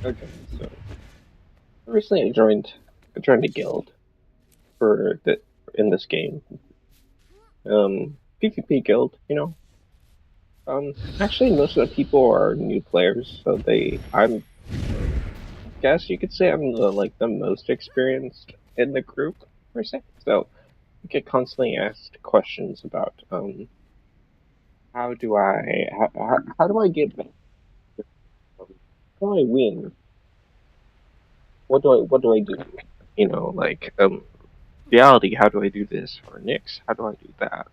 Okay, so recently I joined a guild for the in this game. PvP guild, you know. Actually most of the people are new players, so I guess you could say I'm the most experienced in the group per se. So I get constantly asked questions about how do I get better? How do I win? What do I do? Like reality, how do I do this? Or Nyx, how do I do that?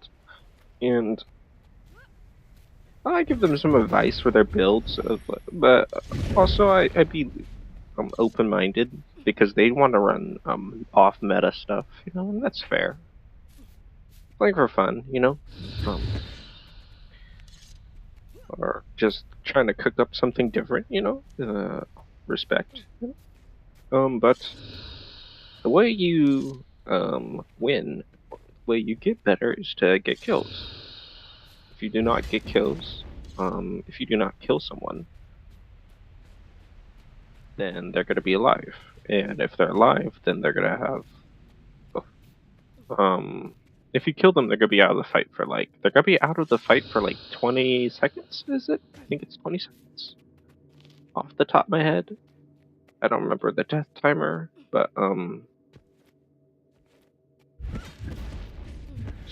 And I give them some advice for their builds, but also I'd be open-minded because they want to run off-meta stuff, and that's fair. Playing for fun, um, or just trying to cook up something different. Respect. But the way you win, the way you get better is to get kills. If you do not get kills, if you do not kill someone, then they're going to be alive. And if they're alive, then they're going to have, if you kill them, they're going to be out of the fight for they're going to be out of the fight for 20 seconds, is it? I think it's 20 seconds. Off the top of my head. I don't remember the death timer, but,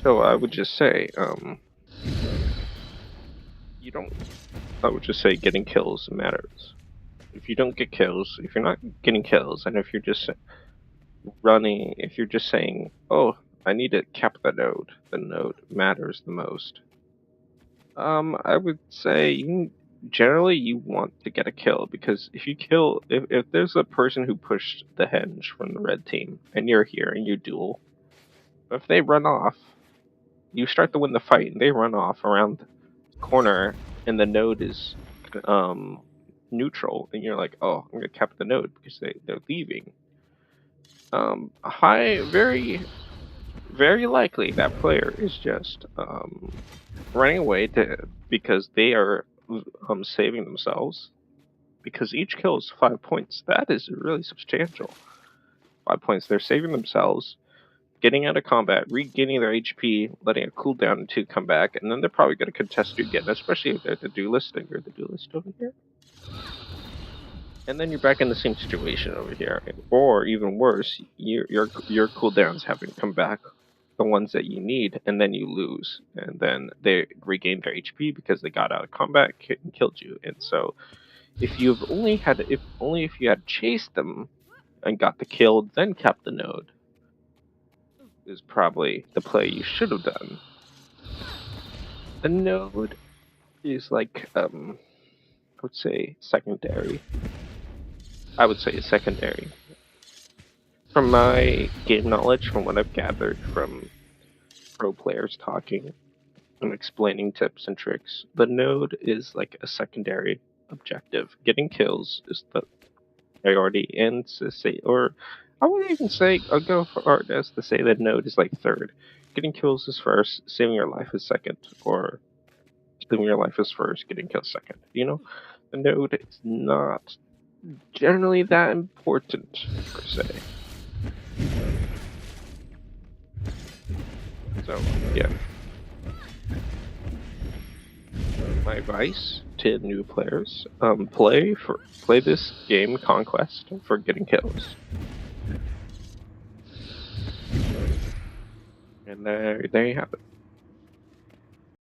so I would just say, I would just say getting kills matters. If you don't get kills, if you're not getting kills, and if you're just if you're just saying, oh, I need to cap the node matters the most. I would say generally you want to get a kill, because if there's a person who pushed the henge from the red team, and you're here and you duel, if they run off, you start to win the fight, and they run off around the corner, and the node is neutral, and you're like, oh, I'm gonna cap the node because they're leaving. Very, very likely that player is just running away because they are saving themselves. Because each kill is 5 points. That is really substantial. 5 points. They're saving themselves, getting out of combat, regaining their HP, letting it cool down to come back, and then they're probably going to contest you again, especially if they're the duelist and you're the duelist over here. And then you're back in the same situation over here, or even worse, your cooldowns haven't come back, the ones that you need, and then you lose, and then they regain their HP because they got out of combat and killed you. And so, if you had chased them and got the kill, then kept the node, is probably the play you should have done. The node is I would say secondary. I would say it's secondary. From my game knowledge, from what I've gathered from pro players talking and explaining tips and tricks, the node is like a secondary objective. Getting kills is the priority, and or I would even say, I'll go for art as to say that node is like third. Getting kills is first, saving your life is second, or saving your life is first, getting kills second. The node is not generally that important per se. So yeah, my advice to new players: play this game Conquest for getting kills. And there you have it.